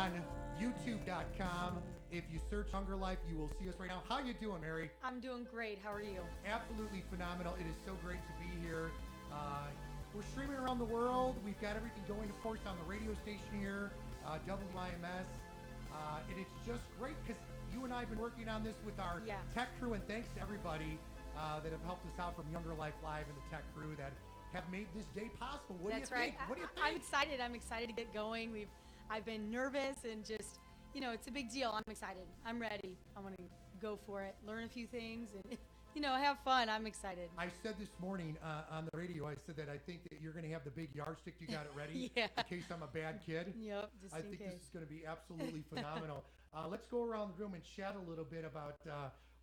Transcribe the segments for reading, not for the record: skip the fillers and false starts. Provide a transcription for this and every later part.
on YouTube.com. If you search YoungerLife, you will see us right now. How you doing, Mary? I'm doing great. How are you? Absolutely phenomenal. It is so great to be here. We're streaming around the world. We've got everything going, of course, on the radio station here, WIMS. And it's just great because you and I have been working on this with our tech crew, and thanks to everybody that have helped us out from YoungerLife Live and the tech crew that have made this day possible. What do you think? What do you think? I'm excited. I'm excited to get going. I've been nervous and just, it's a big deal. I'm excited. I'm ready. I want to go for it, learn a few things, and have fun. I'm excited. I said this morning on the radio, I said that I think that you're going to have the big yardstick. You got it ready in case I'm a bad kid. Yep, just I in think case. this is going to be absolutely phenomenal. Let's go around the room and chat a little bit about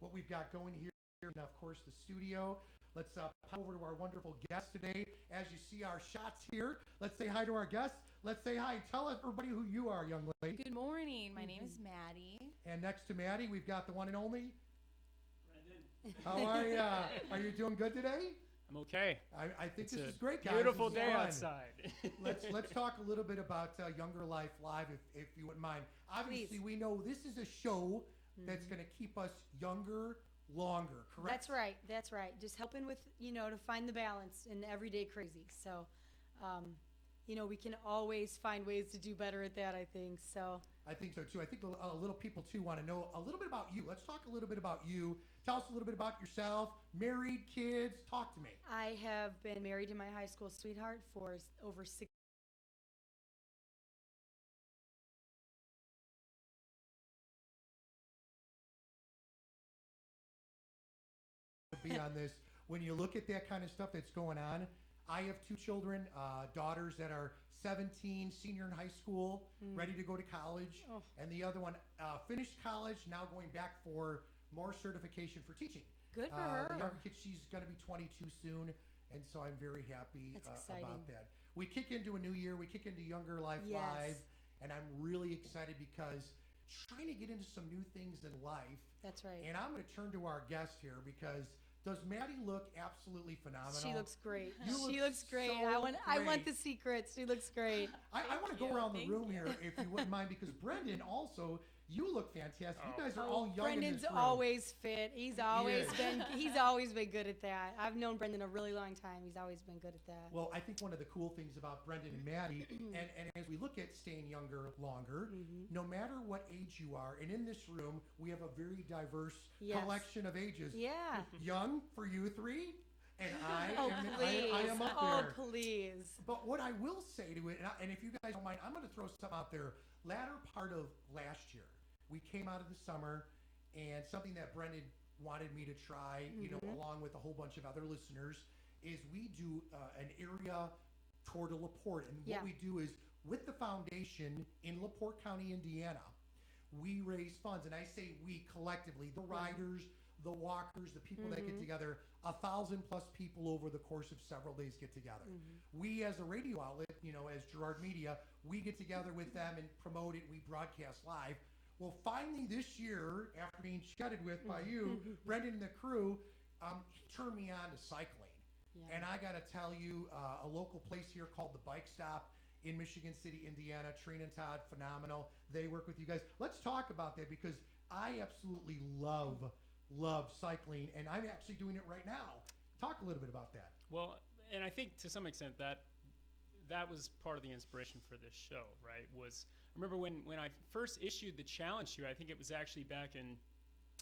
what we've got going here. And of course, the studio. Let's pop over to our wonderful guest today. As you see our shots here, let's say hi to our guests. Let's say hi. Tell everybody who you are, young lady. Good morning. My name is Maddie. And next to Maddie, we've got the one and only Brendan. How are you? Are you doing good today? I'm okay. I think this is great, guys. Beautiful day outside. Let's talk a little bit about YoungerLife Live, if you wouldn't mind. Obviously, we know this is a show that's going to keep us younger longer, correct? That's right. Just helping with, to find the balance in everyday crazy. So, we can always find ways to do better at that, I think. So I think so too. I think a little people too want to know a little bit about you. Let's talk a little bit about you. Tell us a little bit about yourself. Married, kids, talk to me. I have been married to my high school sweetheart for over 6 be on this. When you look at that kind of stuff that's going on, I have 2 children, daughters that are 17, senior in high school, ready to go to college, and the other one finished college, now going back for more certification for teaching. Good for her. The younger kid, she's going to be 22 soon, and so I'm very happy about that. We kick into a new year. We kick into YoungerLife Live, and I'm really excited because trying to get into some new things in life. That's right. And I'm going to turn to our guest here because does Maddie look absolutely phenomenal? She looks great. She looks great. So I want the secrets. She looks great. I want to go around the room here, if you wouldn't mind, because Brendan also, you look fantastic. You guys are all young in Brendan's this room. always fit. He's always been good at that. I've known Brendan a really long time. He's always been good at that. Well, I think one of the cool things about Brendan and Maddie, and as we look at staying younger longer, no matter what age you are, and in this room, we have a very diverse collection of ages. Yeah. Young for you 3, and I am up there. Oh, please. But what I will say to it, and if you guys don't mind, I'm going to throw something out there. Latter part of last year, we came out of the summer, and something that Brendan wanted me to try, along with a whole bunch of other listeners, is we do an area toward LaPorte. And what we do is, with the foundation in LaPorte County, Indiana, we raise funds. And I say we collectively, the riders, the walkers, the people that get together, 1,000+ people over the course of several days get together. We, as a radio outlet, as Gerard Media, we get together with them and promote it. We broadcast live. Well, finally this year, after being chatted with by you, Brendan and the crew, he turned me on to cycling. Yeah. And I got to tell you, a local place here called the Bike Stop in Michigan City, Indiana, Trina and Todd, phenomenal. They work with you guys. Let's talk about that because I absolutely love cycling, and I'm actually doing it right now. Talk a little bit about that. Well, and I think to some extent that was part of the inspiration for this show, right? I remember when I first issued the challenge to you, I think it was actually back in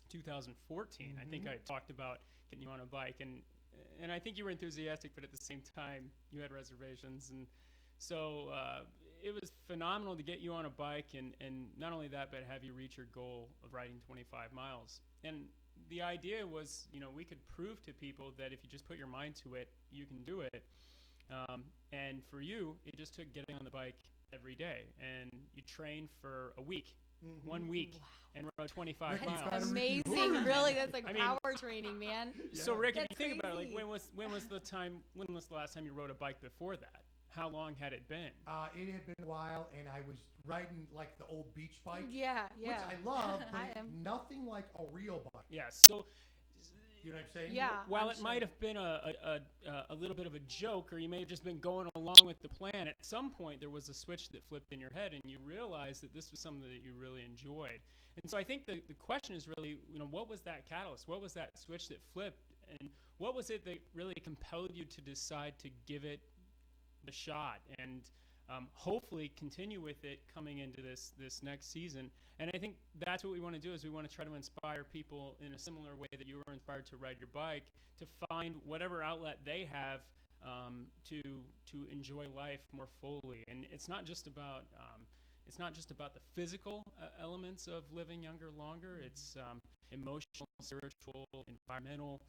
2014. I think I talked about getting you on a bike, and I think you were enthusiastic, but at the same time, you had reservations. And so it was phenomenal to get you on a bike, and not only that, but have you reach your goal of riding 25 miles. And the idea was, we could prove to people that if you just put your mind to it, you can do it. And for you, it just took getting on the bike every day, and you trained for a week, 1 week, and rode 25 miles. That's amazing, really. That's like power training, man. So Rick, if That's you think about it, crazy. when was the last time you rode a bike before that? How long had it been? It had been a while, and I was riding like the old beach bike, Yeah. which I love, but nothing like a real bike. Yeah. So You know what I'm saying? Yeah. While I'm it might sure. have been a little bit of a joke, or you may have just been going along with the plan, at some point there was a switch that flipped in your head, and you realized that this was something that you really enjoyed. And so I think the question is really, what was that catalyst? What was that switch that flipped? And what was it that really compelled you to decide to give it the shot and hopefully continue with it coming into this next season? And I think that's what we want to do, is we want to try to inspire people in a similar way that you were inspired to ride your bike, to find whatever outlet they have to enjoy life more fully. And it's not just about the physical elements of living younger longer. It's emotional, spiritual, environmental.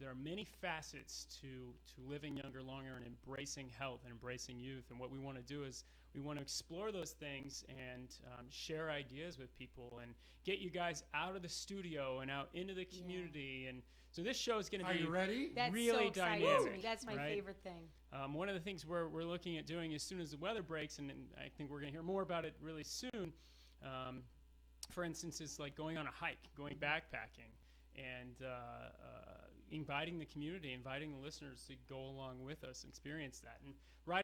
There are many facets to living younger longer and embracing health and embracing youth. And what we want to do is we want to explore those things and share ideas with people and get you guys out of the studio and out into the community. And so this show is going to be Are you ready? That's really so exciting dynamic. to me. That's my right? favorite thing. One of the things we're looking at doing as soon as the weather breaks, and I think we're going to hear more about it really soon, for instance, is like going on a hike, going backpacking, and inviting the community, inviting the listeners to go along with us and experience that. And right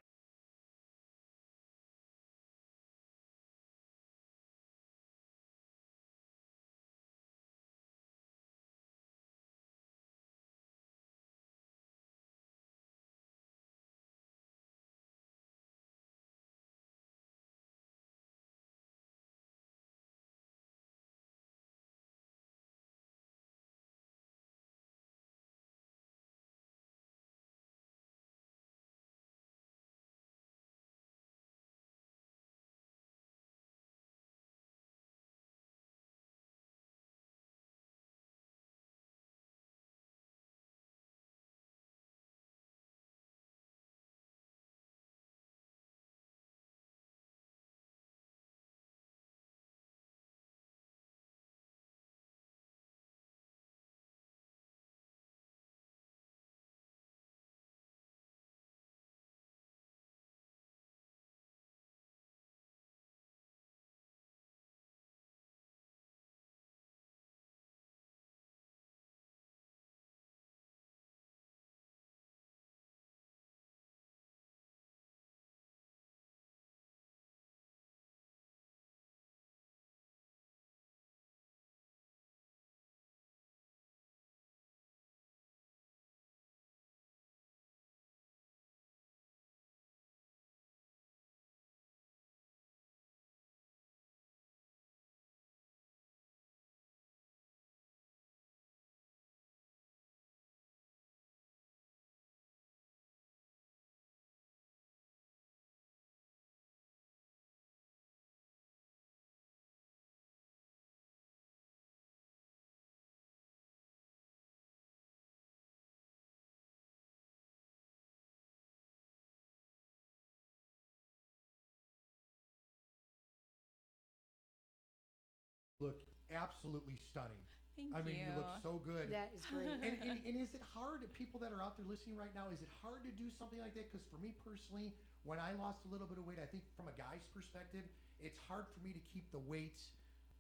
Look absolutely stunning. Thank I mean, you. you look so good. That is great. And is it hard, people that are out there listening right now, is it hard to do something like that? Because for me personally, when I lost a little bit of weight, I think from a guy's perspective, it's hard for me to keep the weight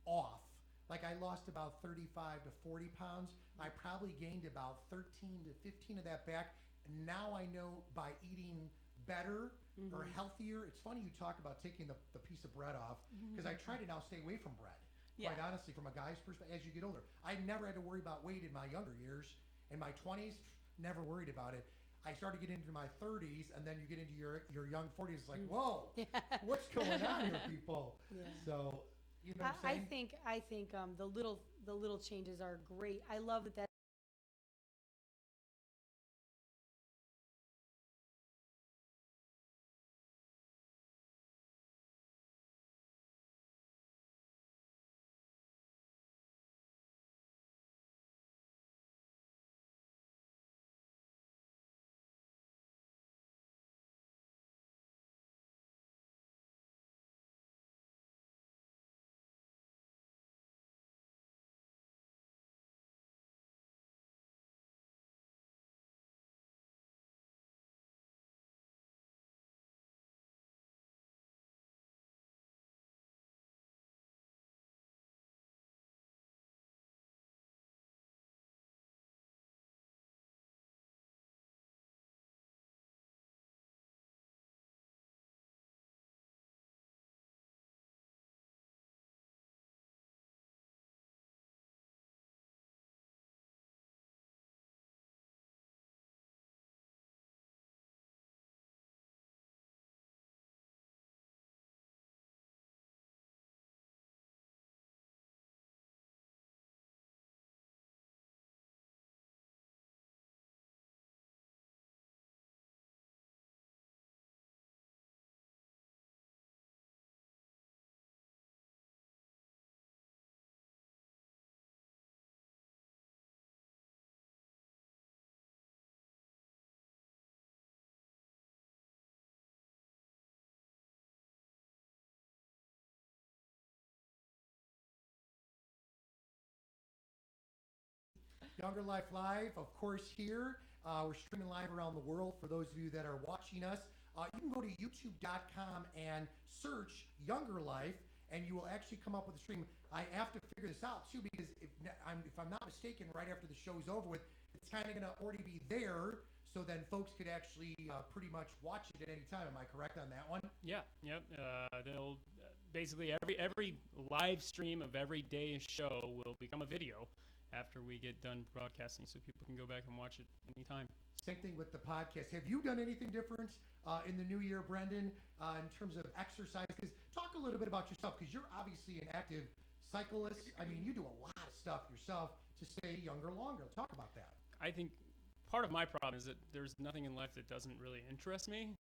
off. Like I lost about 35 to 40 pounds. I probably gained about 13 to 15 of that back. Now I know by eating better or healthier. It's funny you talk about taking the piece of bread off, because I try to now stay away from bread. Quite honestly, from a guy's perspective, as you get older, I never had to worry about weight in my younger years. In my 20s, never worried about it. I started getting into my 30s, and then you get into your young 40s. It's like, whoa, what's going on here, people? Yeah. So, you know what I'm saying? I think the little changes are great. I love that Younger Life Live, of course, here. We're streaming live around the world for those of you that are watching us. You can go to youtube.com and search Younger Life, and you will actually come up with a stream. I have to figure this out, too, because if I'm not mistaken, right after the show's over with, it's kind of going to already be there, so then folks could actually pretty much watch it at any time. Am I correct on that one? Yeah, yep. They'll basically every live stream of every day's show will become a video after we get done broadcasting, so people can go back and watch it anytime. Same thing with the podcast. Have you done anything different in the new year, Brendan, in terms of exercise? Because talk a little bit about yourself, because you're obviously an active cyclist. I mean, you do a lot of stuff yourself to stay younger longer. Talk about that. I think part of my problem is that there's nothing in life that doesn't really interest me.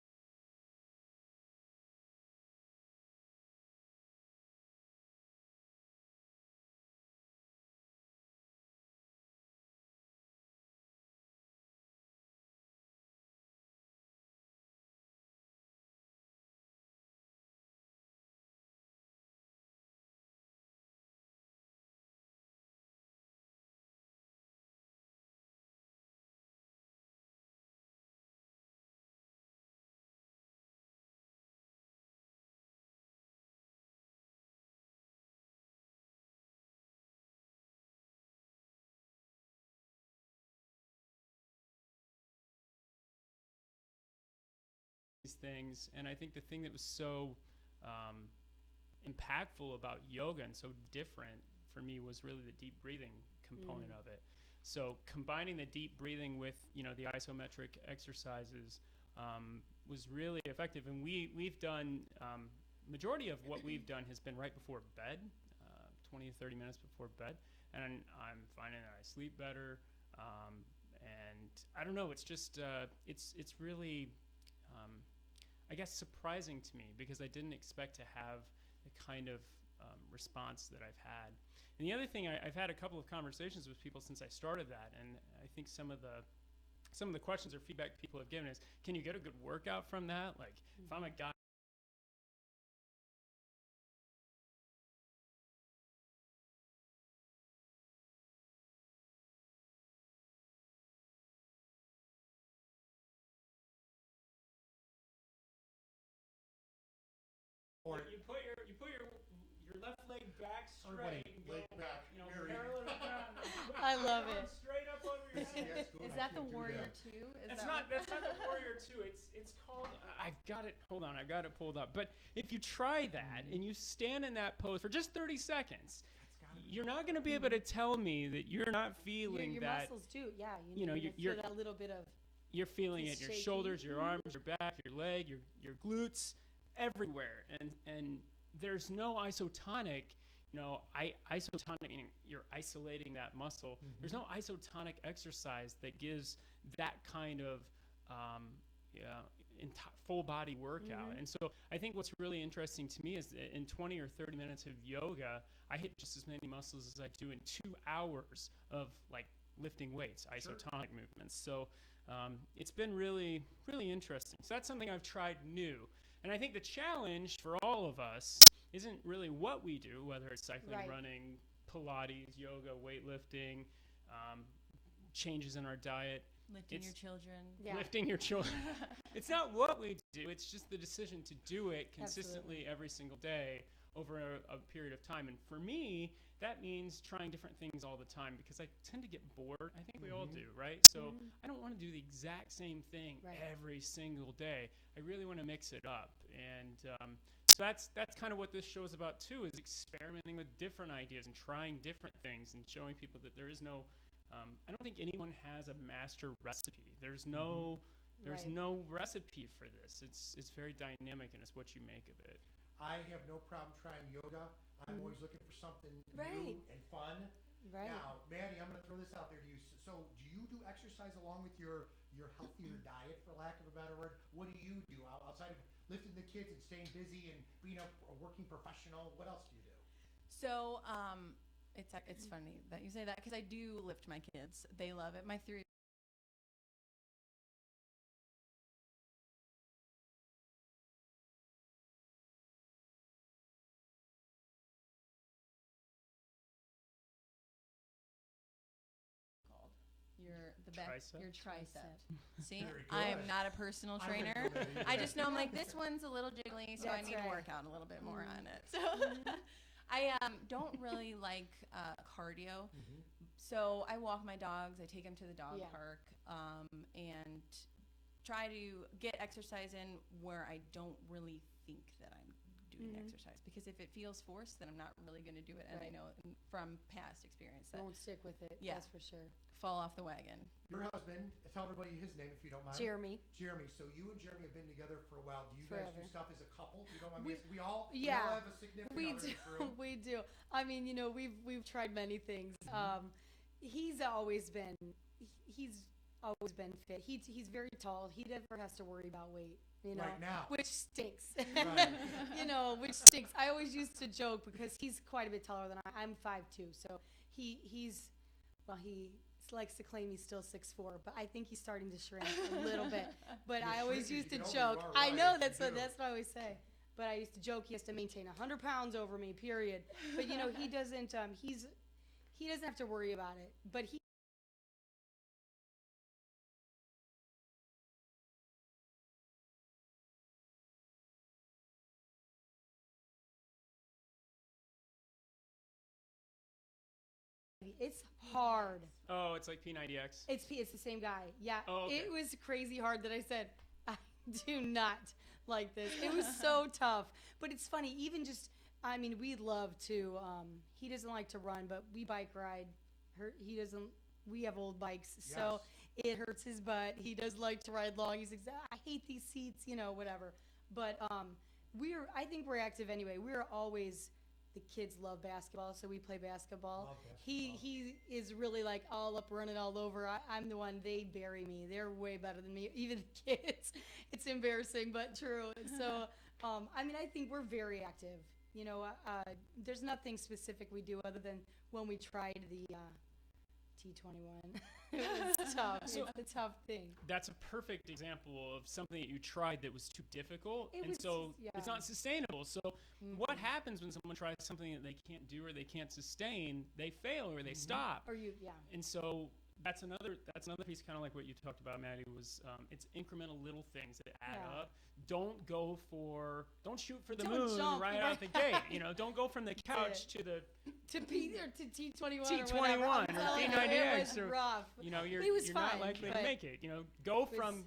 These things, and I think the thing that was so impactful about yoga and so different for me was really the deep breathing component of it. So combining the deep breathing with the isometric exercises was really effective, and we've done majority of what we've done has been right before bed, 20 to 30 minutes before bed, and I'm finding that I sleep better, and I don't know, it's just it's really I guess surprising to me, because I didn't expect to have the kind of response that I've had. And the other thing, I've had a couple of conversations with people since I started that, and I think some of the questions or feedback people have given is, can you get a good workout from that? Like, if I'm a guy. You put your left leg back straight. And go, back. Parallel to the ground. I love it. Straight up over your head. Is that the Warrior 2? That's not the Warrior 2. It's called. I've got it. Hold on. I've got it pulled up. But if you try that and you stand in that pose for just 30 seconds, you're not going to be able to tell me that you're not feeling your that. muscles do, yeah. You're feel that little bit of. You're feeling it in your shaking. shoulders, your arms, your back, your leg, your glutes, everywhere, and there's no isotonic. Isotonic meaning you're isolating that muscle. There's no isotonic exercise that gives that kind of full body workout. And so I think what's really interesting to me is that in 20 or 30 minutes of yoga, I hit just as many muscles as I do in 2 hours of like lifting weights, isotonic movements. So it's been really, really interesting. So that's something I've tried new. And I think the challenge for all of us isn't really what we do, whether it's cycling, running, Pilates, yoga, weightlifting, changes in our diet. Lifting your children. Yeah. Lifting your children. It's not what we do. It's just the decision to do it consistently every single day over a period of time. And for me, that means trying different things all the time, because I tend to get bored. I think we all do, right? So I don't want to do the exact same thing every single day. I really want to mix it up. And so that's kind of what this show is about too, is experimenting with different ideas and trying different things and showing people that there is no I don't think anyone has a master recipe. There's no recipe for this. It's very dynamic, and it's what you make of it. I have no problem trying yoga. I'm always looking for something new and fun. Right. Now, Maddie, I'm going to throw this out there to you. So do you do exercise along with your healthier diet, for lack of a better word? What do you do outside of lifting the kids and staying busy and being a working professional? What else do you do? So, it's funny that you say that, because I do lift my kids. They love it. My 3 your tricep. See, Very I am good. not a personal I wouldn't trainer. go there either. I just know I'm like, this one's a little jiggly, so I That's need to right. work out a little bit more on it. So I don't really like cardio. Mhm. So I walk my dogs. I take them to the dog Yeah. park, and try to get exercise in where I don't really think that I'm doing exercise. Because if it feels forced, then I'm not really going to do it. And I Right. know from past experience that Won't stick with it. Yeah. That's for sure. fall off the wagon. Your husband, tell everybody his name if you don't mind. Jeremy. Jeremy. So you and Jeremy have been together for a while. Do you guys do Forever. stuff as a couple? You don't mind me asking? We all Yeah. have a significant We other do. in this room. We do. I mean, you know, we've tried many things. He's always been fit. He's very tall. He never has to worry about weight. You know, Right now. which stinks. Right. You know, which stinks. I always used to joke because he's quite a bit taller than I'm 5'2", so he likes to claim he's still 6'4", but I think he's starting to shrink a little bit. But You're I always shrinking. used to You know joke. you are, I right. know You that's do. what I always say. But I used to joke he has to maintain 100 pounds over me, period. But you know, he doesn't. He doesn't have to worry about it. But he. It's hard. Oh, it's like P90X. It's the same guy. Yeah. Oh, okay. It was crazy hard that I said, I do not like this. It was so tough. But it's funny, even just, I mean, we love to, he doesn't like to run, but we bike ride. We have old bikes, so it hurts his butt. He does like to ride long. He's like, I hate these seats, you know, whatever. But I think we're active anyway. We're always, the kids love basketball, so we play basketball. Love basketball. He is really like all up running all over. I'm the one, they bury me. They're way better than me, even the kids. It's embarrassing, but true. So, I mean, I think we're very active. You know, there's nothing specific we do other than when we tried the T21. It was tough. So- It's a tough thing. That's a perfect example of something that you tried that was too difficult, It and was- so yeah. it's not sustainable. So what happens when someone tries something that they can't do or they can't sustain? They fail or they stop. Or you, yeah. And so that's another piece, kind of like what you talked about, Maddie. Was it's incremental little things that add Yeah. up. Don't shoot for the Don't moon jump, right out the gate. You know, don't go from the couch to the To P or to T21 T21 or whatever. I'm or telling you, P90X it was or- rough. you know you're It was you're fine, not likely to but make it. You know, go was- from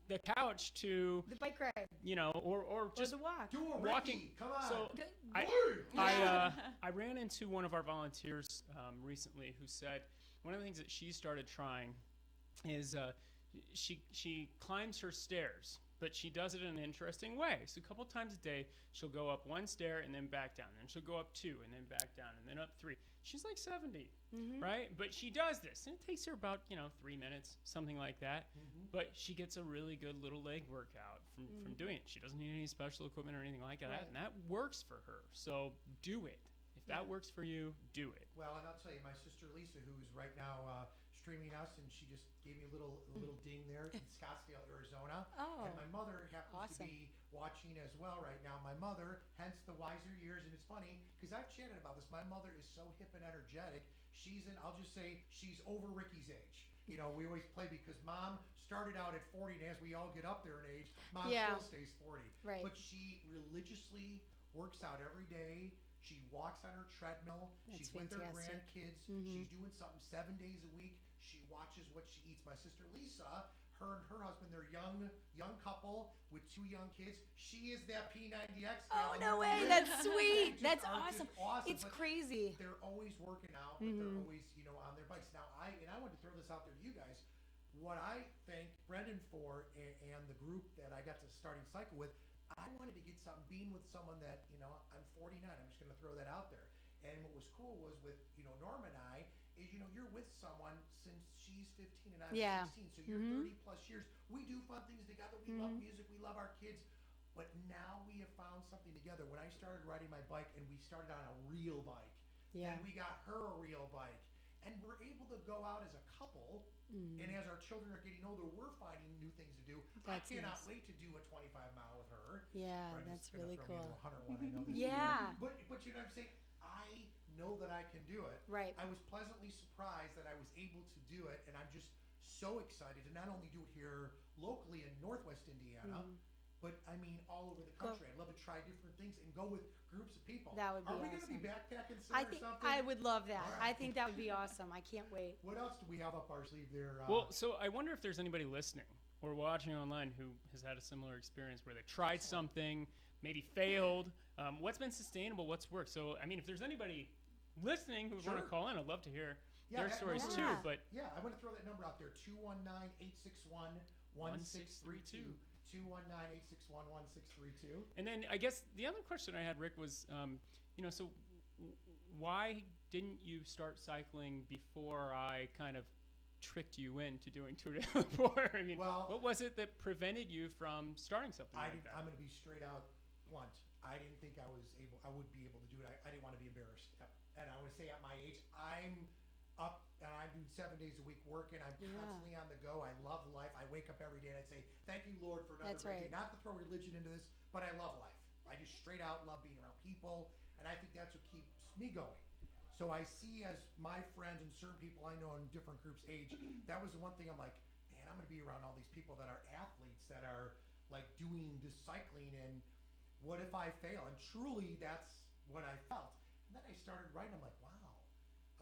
the couch to The bike ride. you know or Just just the walk. Do a walking. Ricky. Come on. So Good- I ran into one of our volunteers recently who said one of the things that she started trying is she climbs her stairs, but she does it in an interesting way. So a couple times a day, she'll go up one stair and then back down, and she'll go up two and then back down and then up three. She's like 70, right? But she does this, and it takes her about 3 minutes, something like that. But she gets a really good little leg workout from doing it. She doesn't need any special equipment or anything like that, Right. and that works for her. So do it. If that works for you, do it. Well, and I'll tell you, my sister Lisa, who's right now streaming us, and she just gave me a little ding there in Scottsdale, Arizona. Oh, And my mother happens awesome. to be watching as well right now. My mother, hence the wiser years, and it's funny because I've chatted about this. My mother is so hip and energetic. I'll just say she's over Ricky's age. You know, we always play because Mom started out at 40, and as we all get up there in age, Mom Yeah. still stays 40. Right. But she religiously works out every day. She walks on her treadmill. That's She's with her fantastic. grandkids. She's doing something 7 days a week. She watches what she eats. My sister Lisa, her and her husband, they're young couple with 2 young kids. She is that P90X. Oh, gal. no way. They That's sweet. just That's are just awesome. It's but crazy. They're always working out, but they're always, on their bikes. Now, I wanted to throw this out there to you guys. What I thank Brendan for and the group that I got to starting cycle with, I wanted to get something, being with someone that, I'm 49. I'm just going to throw that out there. And what was cool was with, Norma and I, is, you're with someone since she's 15 and I'm Yeah. 16. So you're 30 plus years. We do fun things together. We love music. We love our kids. But now we have found something together. When I started riding my bike and we started on a real bike, Yeah. and we got her a real bike, and we're able to go out as a couple. And as our children are getting older, we're finding new things to do. That's I cannot nice. wait to do a 25 mile with her. Yeah, Brendan's that's gonna really throw me into cool. a 101, I know this Yeah. But you know what I'm saying? I know that I can do it. Right. I was pleasantly surprised that I was able to do it, and I'm just so excited to not only do it here locally in Northwest Indiana, but I mean all over the country. I'd love to try different things and go with groups of people. That would be Are we going to be awesome. backpacking soon I or think something? I would love that. All right. I think that would be awesome. I can't wait. What else do we have up our sleeve there? Well, so I wonder if there's anybody listening or watching online who has had a similar experience where they tried something, maybe failed. What's been sustainable? What's worked? So, I mean, if there's anybody listening who would want to Sure. call in, I'd love to hear Yeah, their that stories number- too. Yeah. But Yeah, I want to throw that number out there, 219-861-1632. 219-861-1632. and then I guess the other question I had, Rick, was, so why didn't you start cycling before I kind of tricked you into doing Tour de Laporte? I mean, Well- what was it that prevented you from starting something like that? I'm going to be straight out blunt. I didn't think I would be able to do it. I didn't want to be embarrassed. And I want to say at my age, I'm up and I do 7 days a week working. I'm Yeah. constantly on the go. I love life. I wake up every day and I say, thank you, Lord, for another That's great right. day. Not to throw religion into this, but I love life. I just straight out love being around people. And I think that's what keeps me going. So I see as my friends and certain people I know in different groups age, that was the one thing I'm like, man, I'm going to be around all these people that are athletes that are like doing this cycling, and what if I fail? And truly that's what I felt. And then I started writing, I'm like, wow,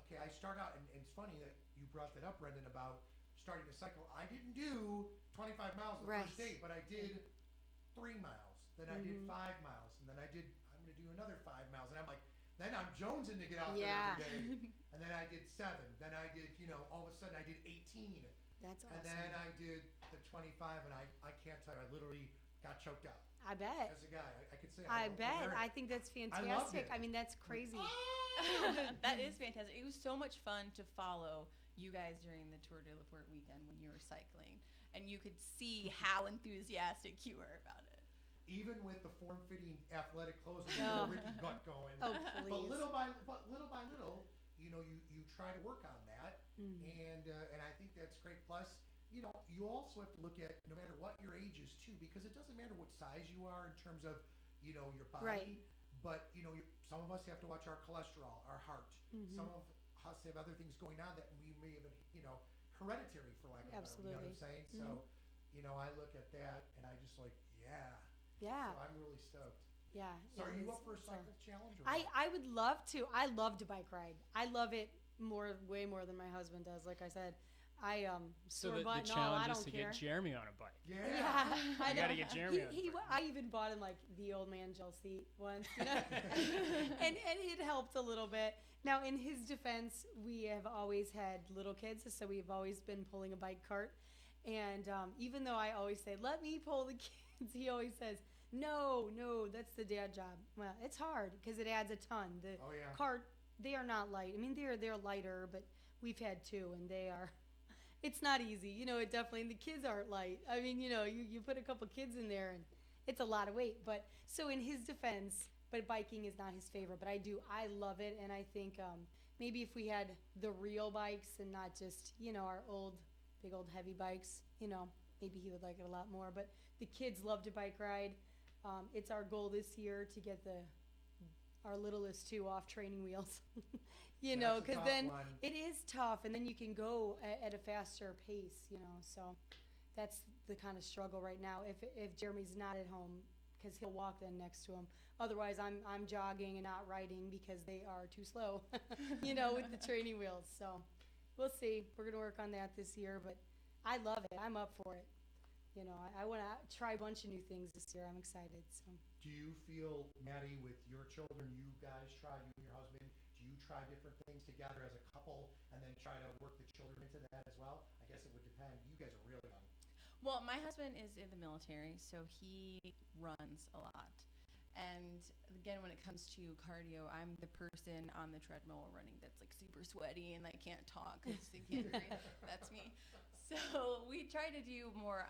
okay, I start out, and it's funny that you brought that up, Brendan, about starting to cycle. I didn't do 25 miles the Right. first day, but I did 3 miles, then I did 5 miles, and then I'm going to do another 5 miles, and I'm like, then I'm jonesing to get out Yeah. there every day. And then I did 7. Then I did, all of a sudden I did 18. That's awesome. And then I did the 25, and I can't tell you, I literally got choked up. I bet. As a guy, I could say I don't bet. wear it. I think that's loved fantastic. it. I mean, that's crazy. That is fantastic. It was so much fun to follow you guys during the Tour de Laporte weekend when you were cycling, and you could see how enthusiastic you were about it. Even with the form-fitting athletic clothes and Oh. the Ricky butt going. Oh, But please. little by little, you try to work on that, and I think that's great. Plus, you also have to look at no matter what your age is too, because it doesn't matter what size you are in terms of your body, Right. but some of us have to watch our cholesterol, our heart. Some of us have other things going on that we may have, hereditary for lack of a better, you know what I'm saying? So, I look at that and I just like, yeah. Yeah. So I'm really stoked. Yeah. So are it you is. up for a So- cycle challenge? Or I would love to. I love to bike ride. I love it way more than my husband does. Like I said, I So store the bought and all. I challenge is don't to care. get Jeremy on a bike. Yeah. Yeah, I You know. gotta get Jeremy on the bike. I even bought him like the old man Jill seat once, and it helped a little bit. Now, in his defense, we have always had little kids, so we've always been pulling a bike cart. And even though I always say, "Let me pull the kids," he always says, "No, that's the dad job." Well, it's hard because it adds a ton. The Oh, yeah. cart, they are not light. I mean, they're lighter, but we've had two, and they are. It's not easy, it definitely, and the kids aren't light. I mean, you put a couple kids in there and it's a lot of weight. But so in his defense, but biking is not his favorite, but I love it. And I think maybe if we had the real bikes and not just, our big old heavy bikes, maybe he would like it a lot more. But the kids love to bike ride. It's our goal this year to get our littlest two off training wheels. That's a Because tough then one. it is tough, and then you can go at a faster pace, so that's the kind of struggle right now. If Jeremy's not at home, because he'll walk then next to him. Otherwise, I'm jogging and not riding because they are too slow, with the training wheels. So we'll see. We're gonna work on that this year, but I love it. I'm up for it. I want to try a bunch of new things this year. I'm excited. So. Do you feel, Maddie, with your children, you guys try, you and your husband, do you try different things together as a couple and then try to work the children into that as well? I guess it would depend. You guys are really young. Well, my husband is in the military, so he runs a lot. And again, when it comes to cardio, I'm the person on the treadmill running that's like super sweaty and I can't talk because they can't breathe. That's me. So we try to do more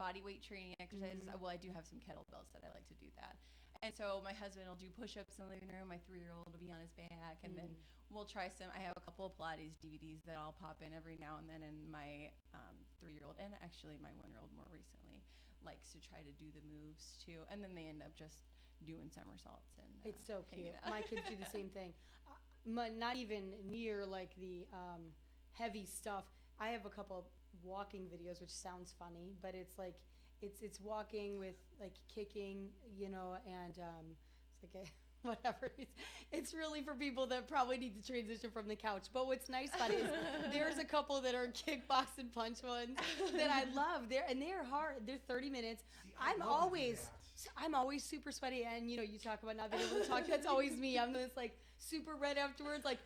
body weight training exercises. Well, I do have some kettlebells that I like to do that. And so my husband will do push-ups in the living room. My 3-year-old will be on his back. And then we'll try I have a couple of Pilates DVDs that I'll pop in every now and then. And my 3-year-old, and actually my 1-year-old more recently, likes to try to do the moves too. And then they end up just doing somersaults. And It's so hanging cute. out. My kids do the same thing. not even near like the heavy stuff. I have a couple walking videos, which sounds funny, but it's like it's walking with like kicking, you know, and it's like a whatever. It's really for people that probably need to transition from the couch. But what's nice about it is there's a couple that are kickbox and punch ones that I love. They're hard. They're 30 minutes. See, I'm always super sweaty, and you know, you talk about not being able to talk. That's always me. I'm this like super red afterwards, like,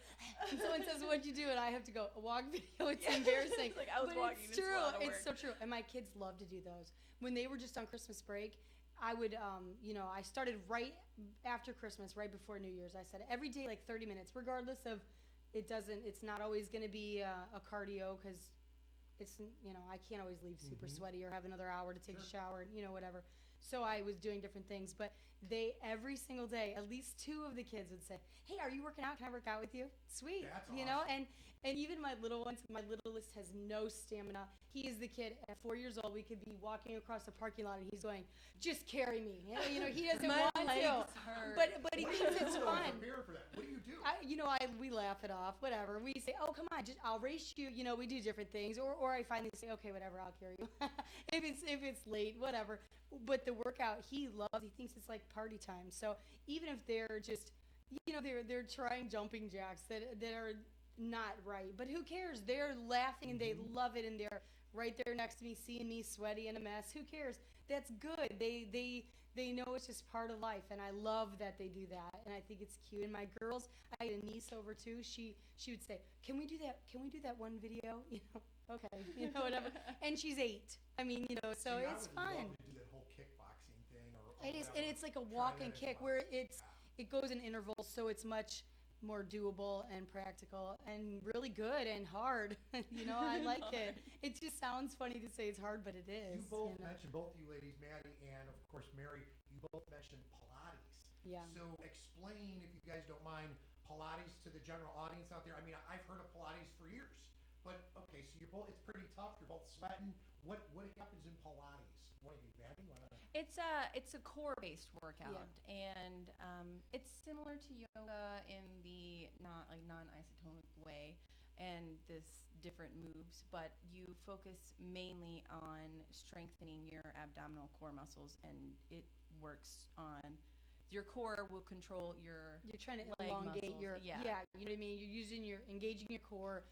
and someone says, "What'd you do?" And I have to go a walk video. It's embarrassing. It's like I was but walking. It's true. It's so true. And my kids love to do those. When they were just on Christmas break, I would, you know, I started right after Christmas, right before New Year's. I said every day, like 30 minutes, regardless of, it's not always going to be a cardio because it's, you know, I can't always leave super sweaty or have another hour to take a shower, you know, whatever. So I was doing different things, but every single day, at least 2 of the kids would say, "Hey, are you working out? Can I work out with you?" Sweet. That's you know, and even my little ones, my littlest has no stamina. He is the kid at 4 years old. We could be walking across the parking lot and he's going, "Just carry me." You know, he doesn't want to, but he thinks it's fun. What do you do? We laugh it off, whatever. We say, "Oh, come on, I'll race you." You know, we do different things, or I finally say, "Okay, whatever, I'll carry you." if it's late, whatever. But the workout he loves. He thinks it's like party time. So even if they're just, you know, they're trying jumping jacks that are not right, but who cares? They're laughing and they love it, and they're right there next to me, seeing me sweaty and a mess. Who cares? That's good. They know it's just part of life, and I love that they do that, and I think it's cute. And my girls, I had a niece over too. She would say, "Can we do that? Can we do that one video?" You know, okay, you know, whatever. And she's 8. I mean, you know, so it's fun. Love to do that whole kickboxing thing, or It is, whatever. and it's like a walk and kick where it goes in intervals, so it's much more doable and practical and really good and hard. You know, I like it. It just sounds funny to say it's hard, but it is. You both you know? mentioned, both you ladies, Maddie and of course Mary, you both mentioned Pilates. Yeah. So explain, if you guys don't mind, Pilates to the general audience out there. I mean, I've heard of Pilates for years, but okay, so you're both, it's pretty tough. You're both sweating. What happens in Pilates? One of you, Maddie, It's a core-based workout, and it's similar to yoga in the non-isotonic way, and this different moves, but you focus mainly on strengthening your abdominal core muscles, and it works on your core will control your You're trying to leg elongate muscles. you know what I mean? You're engaging your core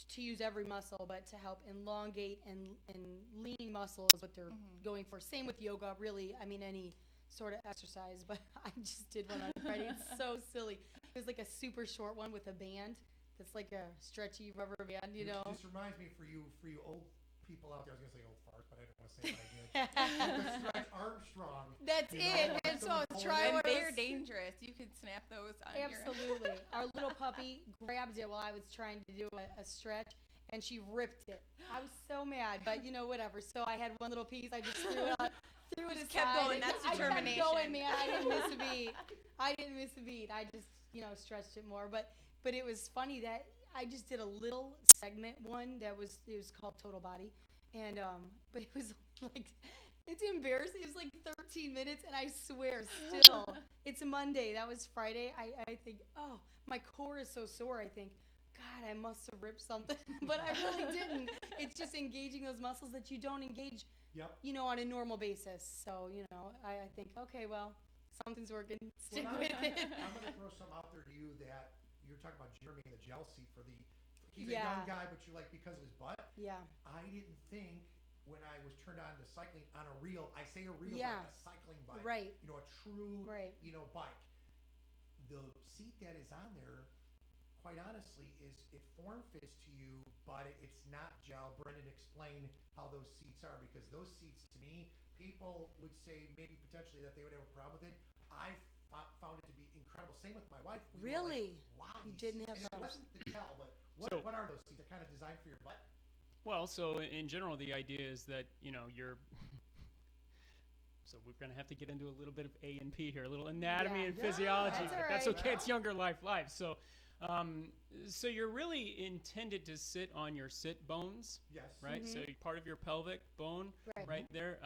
to use every muscle, but to help elongate and lean muscle is what they're going for. Same with yoga, really. I mean, any sort of exercise, but I just did one on Friday. It's so silly. It was like a super short one with a band. That's like a stretchy rubber band, you know. This reminds me for you old people out there. I was gonna say old farts, but I didn't want to say what I did. The Stretch Armstrong. That's it. And so try and one of they're those. dangerous. You could snap those on Absolutely. Our little puppy grabbed it while I was trying to do a stretch, and she ripped it. I was so mad, but you know, whatever. So I had one little piece. I just threw it out. Threw it aside. Kept going. That's determination. I kept going, man. I didn't miss a beat. I just, you know, stretched it more. But it was funny that I just did a little segment one it was called Total Body, and but it was like, it's embarrassing. It was like 13 minutes, and I swear, still, it's a Monday. That was Friday. I think, oh, my core is so sore. I think, God, I must have ripped something, but I really didn't. It's just engaging those muscles that you don't engage, you know, on a normal basis. So, you know, I think, okay, well, something's working. Stick with it. I'm going to throw some out there to you that you're talking about Jeremy and the gel seat he's a young guy, but you like because of his butt. Yeah. I didn't think when I was turned on to cycling on a real, I say a real, Yeah. like a cycling bike. Right. You know, a true, Right. you know, bike. The seat that is on there, quite honestly, it form fits to you, but it's not gel. Brendan, explain how those seats are, because those seats, to me, people would say maybe potentially that they would have a problem with it. I found it to be incredible. Same with my wife. We were Really? like, wow. You didn't have and it those. wasn't the gel, but what are those seats? They're kind of designed for your butt. Well, so in general, the idea is that, you know, so we're going to have to get into a little bit of A&P here, a little anatomy and physiology. That's all That's right. okay. It's Younger Life Live. So, so you're really intended to sit on your sit bones, Yes. right? So part of your pelvic bone right there.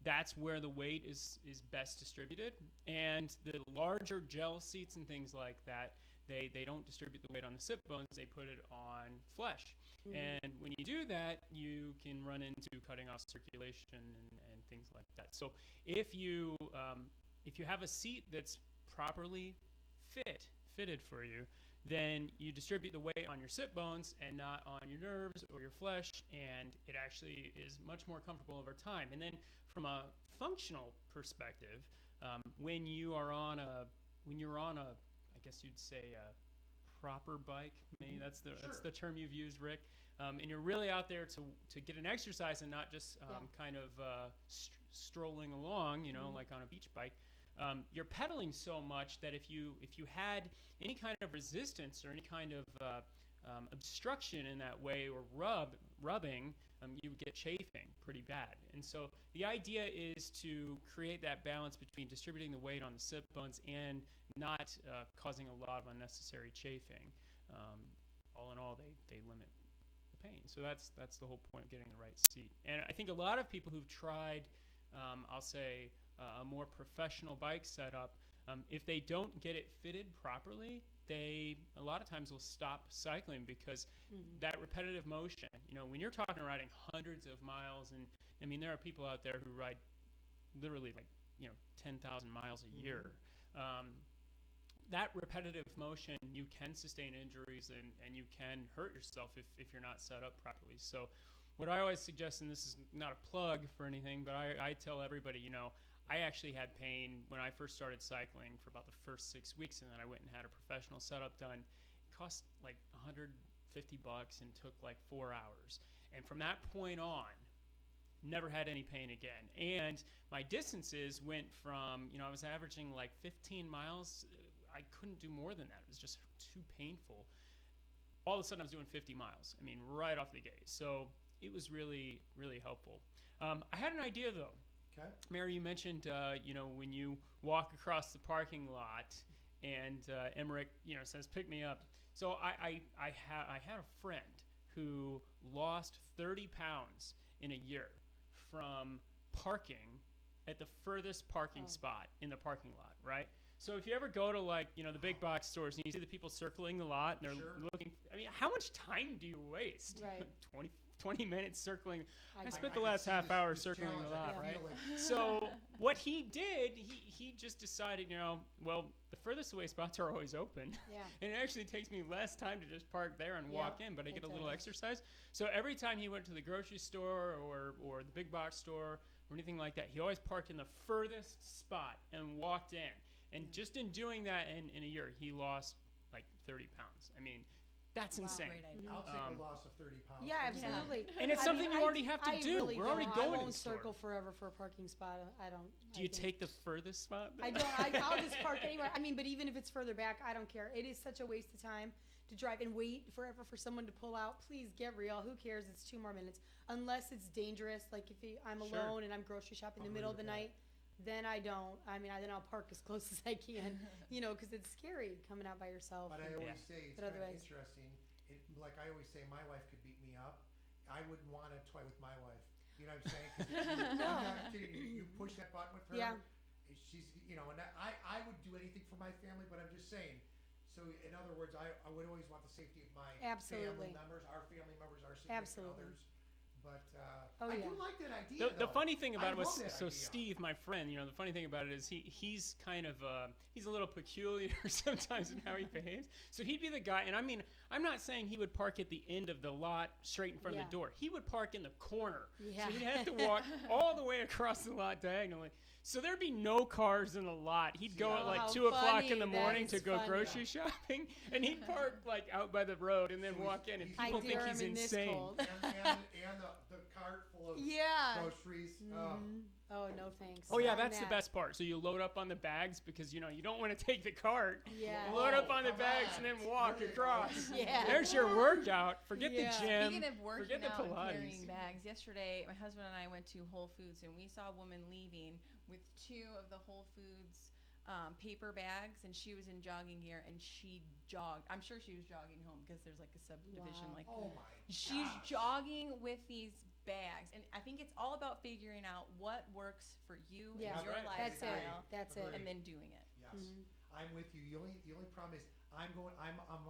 That's where the weight is best distributed. And the larger gel seats and things like that, they don't distribute the weight on the sit bones, they put it on flesh. And when you do that, you can run into cutting off circulation and things like that. So if you have a seat that's properly fitted for you, then you distribute the weight on your sit bones and not on your nerves or your flesh, and it actually is much more comfortable over time. And then from a functional perspective, when you're on a, I guess you'd say a proper bike, maybe that's the term you've used, Rick. And you're really out there to get an exercise and not just kind of strolling along, like on a beach bike. You're pedaling so much that if you had any kind of resistance or any kind of obstruction in that way or rubbing, you would get chafing pretty bad. And so the idea is to create that balance between distributing the weight on the sit bones and not causing a lot of unnecessary chafing. All in all, they limit the pain. So that's the whole point of getting the right seat. And I think a lot of people who've tried, I'll say, a more professional bike setup, if they don't get it fitted properly, they a lot of times will stop cycling because that repetitive motion, when you're talking riding hundreds of miles, and I mean there are people out there who ride literally 10,000 miles a year. That repetitive motion, you can sustain injuries and you can hurt yourself if you're not set up properly. So what I always suggest, and this is not a plug for anything, but I tell everybody, I actually had pain when I first started cycling for about the first 6 weeks, and then I went and had a professional setup done. It cost like $150 and took like 4 hours. And from that point on, never had any pain again. And my distances went from, I was averaging like 15 miles. I couldn't do more than that. It was just too painful. All of a sudden, I was doing 50 miles. I mean, right off the gate. So it was really, really helpful. I had an idea, though. Okay. Mary, you mentioned, when you walk across the parking lot and Emmerich, says, pick me up. So I had a friend who lost 30 pounds in a year from parking at the furthest parking spot in the parking lot, right? So if you ever go to the big box stores and you see the people circling the lot and they're looking, I mean, how much time do you waste? Right. 20 minutes circling. I spent the can last see half hour this circling challenge. the I lot, can right? feel it. So what he did, he just decided, well, the furthest away spots are always open. Yeah. And it actually takes me less time to just park there and walk in, but I get a little exercise. So every time he went to the grocery store or the big box store or anything like that, he always parked in the furthest spot and walked in. And just in doing that in a year, he lost like 30 pounds. I mean, that's insane. Great idea. I'll take a loss of 30 pounds. Yeah, absolutely. And it's something you already have to do. Really We're already don't. going I to won't the store. circle forever for a parking spot. I don't. Do you take the furthest spot? I don't. I'll just park anywhere. I mean, but even if it's further back, I don't care. It is such a waste of time to drive and wait forever for someone to pull out. Please get real. Who cares? It's 2 more minutes. Unless it's dangerous, like if I'm alone and I'm grocery shopping in the middle of the night, then I don't. I mean, then I'll park as close as I can, because it's scary coming out by yourself. But I always say it's But kind of otherwise- interesting. Like I always say, my wife could beat me up. I wouldn't want to toy with my wife. You know what I'm saying? 'Cause I'm not kidding you. You push that button with her. Yeah. She's, and I would do anything for my family, but I'm just saying. So in other words, I would always want the safety of my Absolutely. family members, our family members, our significant Absolutely. others. But Oh, I yeah. do like that idea. The though. funny thing about it I was, love that so idea. Steve, my friend, the funny thing about it is he's kind of, he's a little peculiar sometimes in how he behaves. So he'd be the guy, and I mean, I'm not saying he would park at the end of the lot straight in front of Yeah. the door. He would park in the corner. Yeah. So he'd have to walk all the way across the lot diagonally. So there'd be no cars in the lot. He'd go at like how 2 o'clock in funny. the That morning is to go funny. grocery shopping, and he'd park like out by the road and then So walk in, and he's- people I think dare he's him in this insane. cold. and the cart full of Yeah. groceries. Oh, no thanks. Oh yeah, Not that's the that. best part. So you load up on the bags because you don't want to take the cart. Yeah. You load up on the come bags on. and then walk Really? across. Yeah. There's your workout. Forget Yeah. the gym. Speaking of working forget the out and Pilates. carrying bags, yesterday my husband and I went to Whole Foods and we saw a woman leaving with 2 of the Whole Foods paper bags, and she was in jogging gear and she jogged. I'm sure she was jogging home because there's like a subdivision Wow. like Oh my she's gosh. jogging with these bags, and I think it's all about figuring out what works for you Yeah. and your That's right. That's it. lifestyle That's it. Agreed. and then doing it. Yes. I'm with you. The only problem is I'm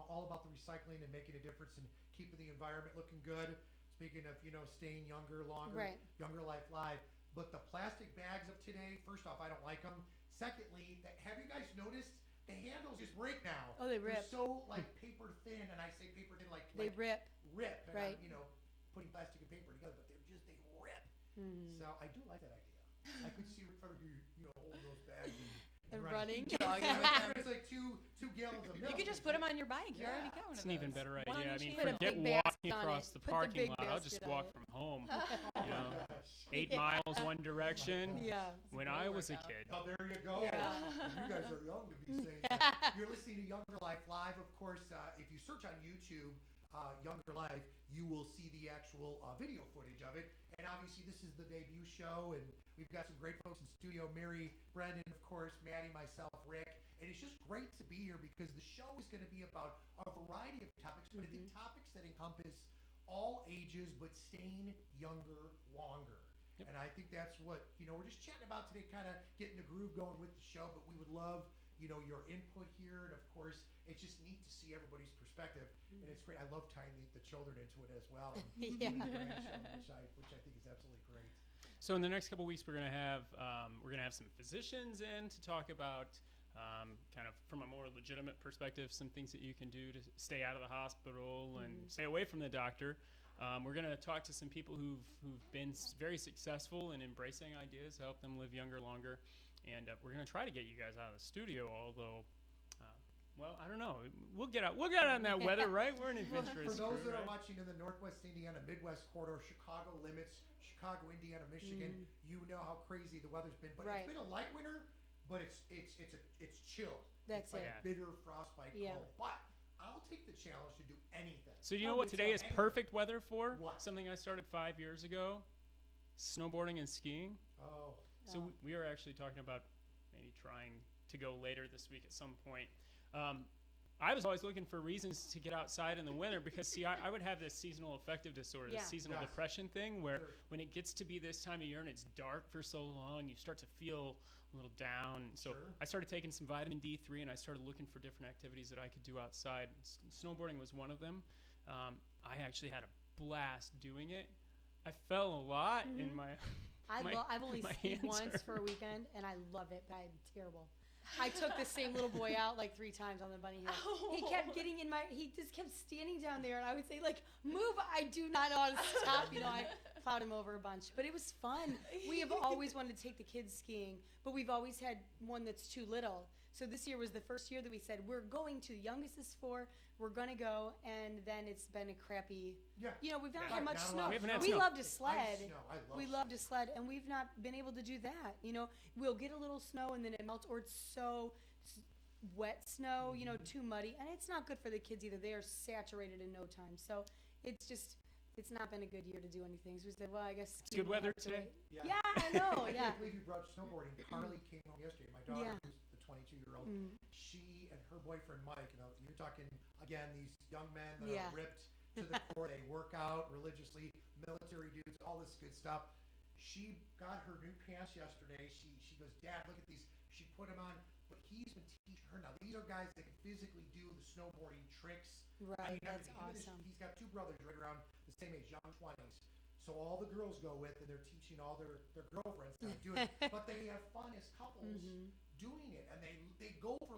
all about the recycling and making a difference and keeping the environment looking good. Speaking of, staying younger, longer, Right. Younger Life Live. But the plastic bags of today, first off, I don't like them. Secondly, have you guys noticed the handles just break now? Oh, they rip. They're so like paper thin, and I say paper thin like They rip. rip. And Right. I'm, putting plastic and paper together, but they rip. Mm. So I do like that idea. I could see Rick Federer, holding those bags And running. Jogging with them. It's like two gallons of milk. You could just put them on your bike. You're already Yeah. going. It's an even better One idea. on I mean, each Put a hand. forget big walking basket on across it. the Put the parking big lot. I'll just basket on walk it. from home. Oh my gosh. 8 miles one direction. Yeah. When a I great was a workout. kid. Oh, there you go. Yeah. You guys are young to be saying that. You're listening to Younger Life Live. Of course, if you search on YouTube, Younger Life, you will see the actual video footage of it. And obviously, this is the debut show, and we've got some great folks in studio. Mary, Brendan, of course, Maddie, myself, Rick. And it's just great to be here because the show is going to be about a variety of topics, but I think topics that encompass all ages, but staying younger longer. Yep. And I think that's what, we're just chatting about today, kind of getting the groove going with the show, but we would love, your input here. And of course, it's just neat to see everybody's perspective. And it's great. I love tying the children into it as well. And Yeah. the grandchildren, which I think is absolutely great. So in the next couple weeks, we're gonna have some physicians in to talk about kind of from a more legitimate perspective, some things that you can do to stay out of the hospital and stay away from the doctor. We're gonna talk to some people who've been very successful in embracing ideas, help them live younger, longer, and we're gonna try to get you guys out of the studio. Although, well, I don't know. We'll get out in that weather, right? We're an adventurous For those crew, that are right? watching in the Northwest Indiana, Midwest corridor, Chicago limits, Chicago, Indiana, Michigan, you know how crazy the weather's been. But Right. it's been a light winter, but it's chilled. That's it's like it. bitter frostbite Yeah. cold. But I'll take the challenge to do anything. So you know Oh, what me today too. is perfect weather for? What? Something I started 5 years ago, snowboarding and skiing. Oh, So Oh. we are actually talking about maybe trying to go later this week at some point. I was always looking for reasons to get outside in the winter because, see, I would have this seasonal affective disorder, Yeah. this seasonal Yes. depression thing where Sure. when it gets to be this time of year and it's dark for so long, you start to feel a little down. So Sure. I started taking some vitamin D3 and I started looking for different activities that I could do outside. Snowboarding was one of them. I actually had a blast doing it. I fell a lot in my... I've only my skied hands once are- for a weekend, and I love it, but I'm terrible. I took the same little boy out like 3 times on the bunny hill. He kept getting in he just kept standing down there, and I would say, like, move. I do not know how to stop. I plowed him over a bunch, but it was fun. We have always wanted to take the kids skiing, but we've always had one that's too little. So this year was the first year that we said, we're going to. The youngest is 4. We're going to go, and then it's been a crappy, yeah. we've not Yeah. had much Not a snow. lot of We haven't had We snow. love to Ice sled. snow. I love We snow. love to sled, and we've not been able to do that. We'll get a little snow and then it melts, or it's so wet snow, too muddy, and it's not good for the kids either. They are saturated in no time. So it's not been a good year to do anything. So we said, well, I guess It's good skiing weather has to today. wait. Yeah, I know. I Yeah. can't believe you brought snowboarding. Carly came home yesterday. My daughter, Yeah. who's the 22-year-old, Mm. she and her boyfriend Mike. You're talking again these young men that Yeah. are ripped to the core. They work out religiously, military dudes, all this good stuff. She got her new pants yesterday. She goes, Dad, look at these. She put them on, but he's been teaching her now. These are guys that can physically do the snowboarding tricks. Right. That's everything. Even awesome. he's got 2 brothers right around the same age, young 20s. So all the girls go with, and they're teaching all their girlfriends how to do it. But they have fun as couples doing it, and they go for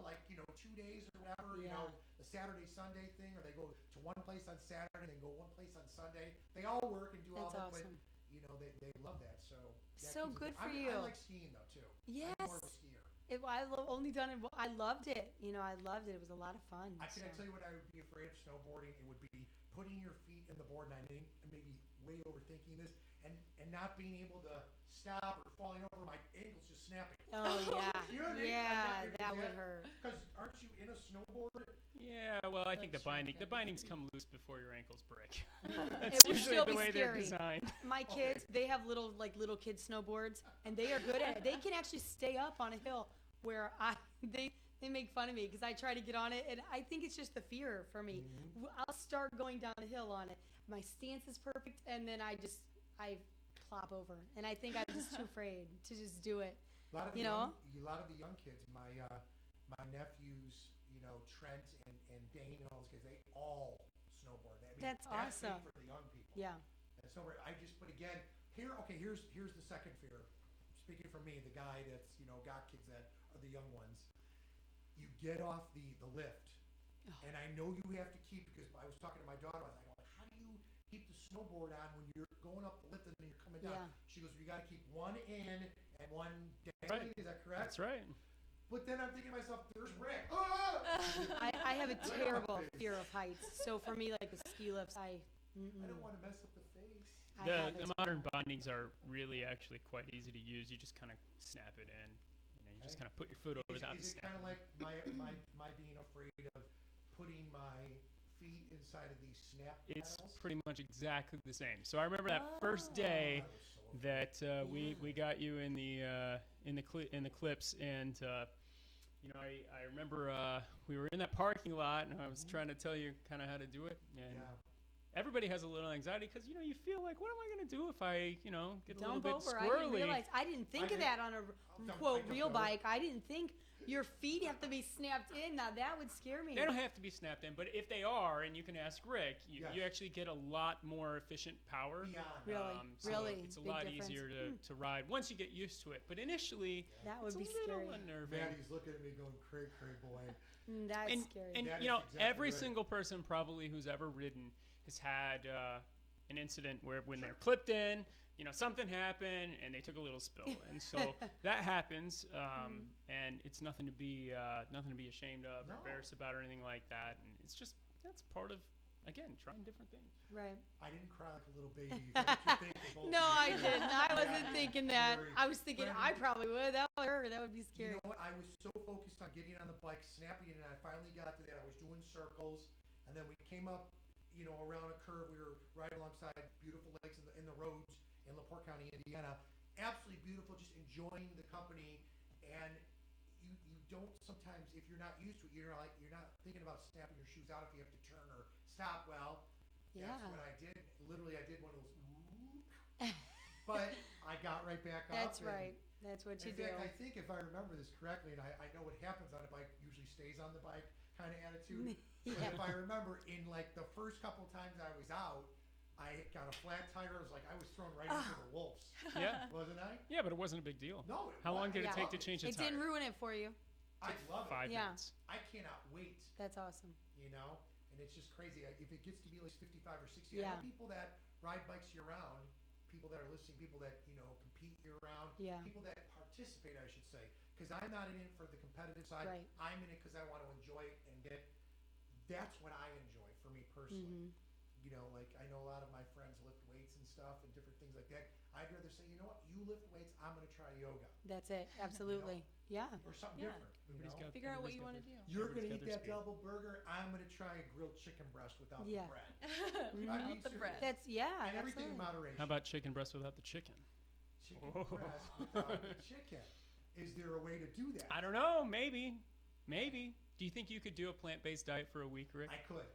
2 days or whatever. Yeah. The Saturday Sunday thing, or they go to one place on Saturday, then go one place on Sunday. They all work and do all That's that, awesome. but they love that. So that So keeps it- good for I you. like skiing though too. Yes. I'm more of a skier. Only done it. I loved it. I loved it. It was a lot of fun. I tell you what I would be afraid of snowboarding. It would be putting your feet in the board, and I may be way overthinking this, and not being able to stop or falling over, my ankles just snapping. Oh yeah, You know what I mean? yeah, Like that would hurt. Because aren't you in a snowboard? Yeah, well, I think the That's true. bindings come loose before your ankles break. It That's would usually still the be way they're scary. designed. My kids, they have little kid snowboards, and they are good at it. They can actually stay up on a hill where they make fun of me because I try to get on it, and I think it's just the fear for me. I'll start going down the hill on it. My stance is perfect, and then I plop over, and I think I'm just too afraid to just do it. A lot of the You know? young kids. My my nephews, Trent and Dane and all those guys, they all snowboard. I mean, That's awesome. big for the young people. Yeah. And so but again, here's the second fear. Speaking for me, the guy that's, got kids that are the young ones. You get off the lift, and I know you have to keep, because I was talking to my daughter, I was like, how do you keep the snowboard on when you're going up the lift and then you're coming down? Yeah. She goes, you got to keep one in and one down. Right. Is that correct? That's right. But then I'm thinking to myself, there's Rick. Ah! I have a terrible fear of heights. So for me, like the ski lifts, I don't want to mess up the face. The modern bindings are really actually quite easy to use. You just kind of snap it in. You just kind of put your foot over that. Is it kind of like my being afraid of putting my feet inside of these snap It's paddles? pretty much exactly the same. So I remember that first day that we got you in the clips, and I remember we were in that parking lot, and I was trying to tell you kind of how to do it, and everybody has a little anxiety because you feel like, what am I going to do if I get a little bit over. squirrely? I didn't think of that on a quote real bike. I didn't think your feet have to be snapped in. Now that would scare me. They don't have to be snapped in, but if they are, and you can ask Rick, you actually get a lot more efficient power. So Really, it's a big lot difference. easier to ride once you get used to it. But initially, that would it's be a little scary. unnerving. Maddie's looking at me going, cray, boy. That's scary. And That is exactly every right. single person probably who's ever ridden has had an incident where when they're clipped in, something happened and they took a little spill, and so that happens, and it's nothing to be ashamed of or embarrassed about or anything like that. And it's just that's part of, again, trying different things. Right. I didn't cry like a little baby. Is that what you think of both No, of I you? didn't. I wasn't thinking that. Very- I was thinking I probably would. That would hurt. That would be You scary. know what? I was so focused on getting on the bike, snapping it, and I finally got to that. I was doing circles, and then we came up, around a curve. We were right alongside beautiful lakes in the roads in LaPorte County, Indiana. Absolutely beautiful, just enjoying the company. And you don't sometimes, if you're not used to it, you're not thinking about snapping your shoes out if you have to turn or stop. Well, that's what I did. Literally, I did one of those. But I got right back up. That's right. That's what you In do. fact, I think if I remember this correctly, and I know what happens on a bike usually stays on the bike kind of attitude. But if I remember, in like the first couple times I was out, I got a flat tire. It was like I was thrown right into the wolves. Yeah. Wasn't I? Yeah, but it wasn't a big deal. No. How long did it take to love change a It tire? didn't ruin it for you. I love it. 5 Yeah. minutes. I cannot wait. That's awesome. And it's just crazy. If it gets to be like 55 or 60, Yeah. I know people that ride bikes year round, people that are listening, people that compete year round, Yeah. people that participate, I should say, because I'm not in it for the competitive side. Right. I'm in it because I want to enjoy it and get. That's what I enjoy for me personally. Like I know a lot of my friends lift weights and stuff and different things like that. I'd rather say, you know what, you lift weights, I'm going to try yoga That's it. Absolutely. Yeah. or something Yeah. different. Figure out what you want to do. You're going to Everybody's eat got their that double burger. I'm going to try a grilled chicken breast without Yeah. the bread. Without mean, the bread. That's And everything in absolutely. moderation. How about chicken breast without the chicken? Chicken breast without the chicken? Is there a way to do that? I don't know. Maybe. Do you think you could do a plant-based diet for a week, Rick? I could.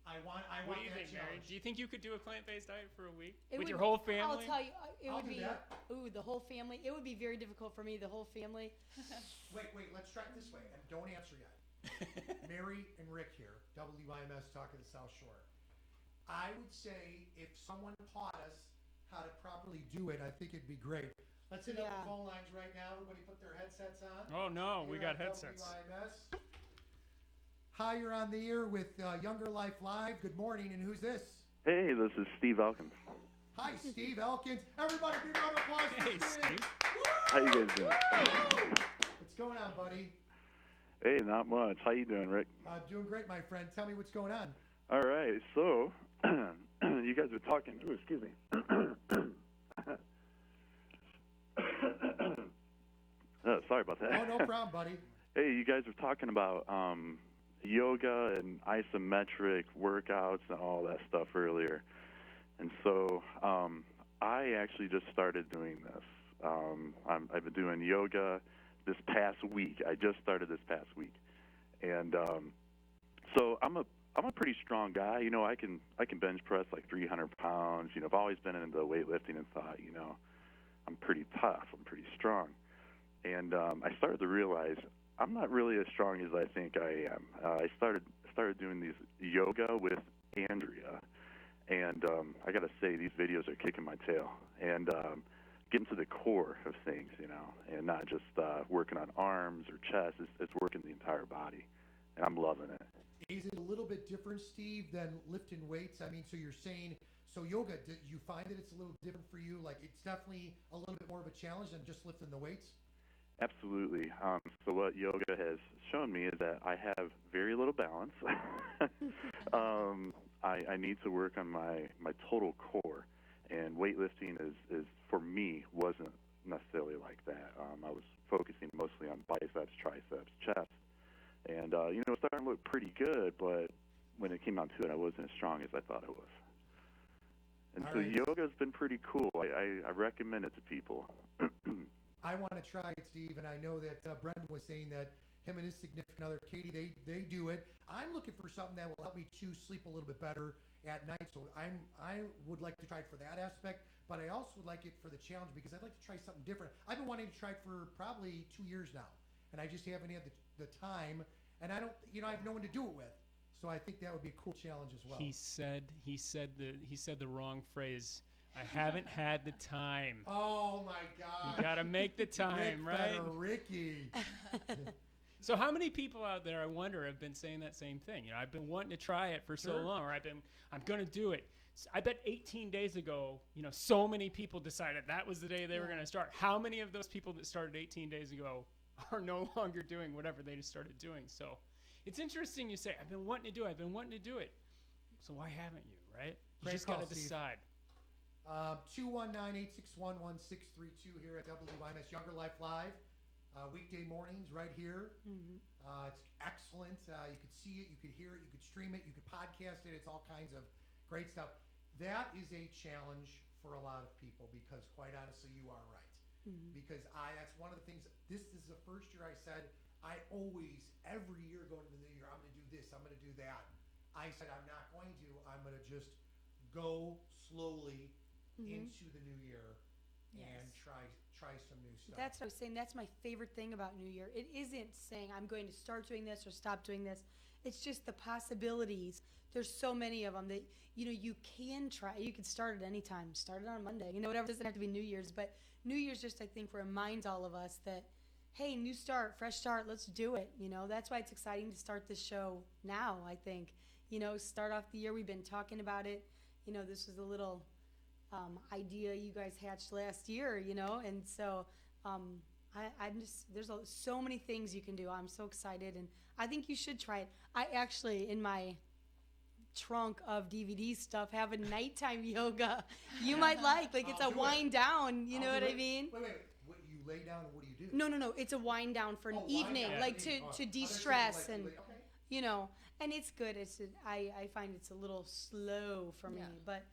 I want What do you that think, Mary? challenge. Do you think you could do a plant-based diet for a week It with your would- whole family? I'll tell you, it I'll would do be. that. The whole family. It would be very difficult for me. The whole family. Wait, let's try it this way, and don't answer yet. Mary and Rick here, WYMS Talk of the South Shore. I would say if someone taught us how to properly do it, I think it'd be great. Let's hit up Yeah. the phone lines right now. Everybody put their headsets on. Oh no, we Here got at headsets. WYMS. Hi, you're on the air with Younger Life Live. Good morning, and who's this? Hey, this is Steve Elkins. Hi, Steve Elkins. Everybody, big round of applause for Hey, Steve. Steve. How you guys doing? What's going on, buddy? Hey, not much. How you doing, Rick? Doing great, my friend. Tell me what's going on. All right, so you guys were talking. Ooh, excuse me. Sorry about that. Oh, no problem, buddy. Hey, you guys were talking about yoga and isometric workouts and all that stuff earlier. And so I actually just started doing this. I've been doing yoga this past week. I just started this past week. And so I'm a pretty strong guy. I can bench press like 300 pounds. I've always been into weightlifting and thought, I'm pretty tough. I'm pretty strong. And I started to realize I'm not really as strong as I think I am. I started doing these yoga with Andrea, and I got to say these videos are kicking my tail and getting to the core of things, and not just working on arms or chest. It's working the entire body, and I'm loving it. Is it a little bit different, Steve, than lifting weights? I mean, so you're saying, so yoga, do you find that it's a little different for you? Like, it's definitely a little bit more of a challenge than just lifting the weights? Absolutely. So what yoga has shown me is that I have very little balance. I need to work on my total core, and weightlifting is for me wasn't necessarily like that. I was focusing mostly on biceps, triceps, chest, and it was starting to look pretty good, but when it came down to it, I wasn't as strong as I thought I was. And All so right. yoga's been pretty cool. I recommend it to people. I want to try it, Steve, and I know that Brendan was saying that him and his significant other, Katie, they do it. I'm looking for something that will help me to sleep a little bit better at night, so I would like to try it for that aspect, but I also would like it for the challenge because I'd like to try something different. I've been wanting to try it for probably 2 years now, and I just haven't had the time, and I don't, I have no one to do it with. So I think that would be a cool challenge as well. He said the wrong phrase. I haven't had the time. Oh my God! You gotta make the time, right? Ricky. So how many people out there, I wonder, have been saying that same thing? I've been wanting to try it for so long, or I'm gonna do it. I bet 18 days ago, so many people decided that was the day they were gonna start. How many of those people that started 18 days ago are no longer doing whatever they just started doing? So it's interesting you say, I've been wanting to do it. So why haven't you, right? You Great just call, gotta Steve. decide. 219-861-1632 here at WYMS Younger Life Live. Weekday mornings right here. Mm-hmm. It's excellent. You could see it, you could hear it, you could stream it, you could podcast it. It's all kinds of great stuff. That is a challenge for a lot of people because, quite honestly, you are right. Mm-hmm. Because that's one of the things. This is the first year I said I always, every year going into the new year, I'm going to do this, I'm going to do that. I said I'm not going to. I'm going to just go slowly into the new year and try some new stuff. That's what I was saying. That's my favorite thing about New Year. It isn't saying I'm going to start doing this or stop doing this. It's just the possibilities. There's so many of them that, you can try. You can start at any time. Start it on Monday. Whatever. It doesn't have to be New Year's. But New Year's just, I think, reminds all of us that, hey, new start, fresh start. Let's do it. That's why it's exciting to start this show now, I think. Start off the year. We've been talking about it. This was a little idea you guys hatched last year, and so I'm just, there's so many things you can do. I'm so excited, and I think you should try it. I actually, in my trunk of DVD stuff, have a nighttime yoga you might like it's a wind down, you know what I mean? Wait. What, you lay down and what do you do? No, it's a wind down for an evening, down. like to de-stress and, okay. And it's good. I find it's a little slow for me, but,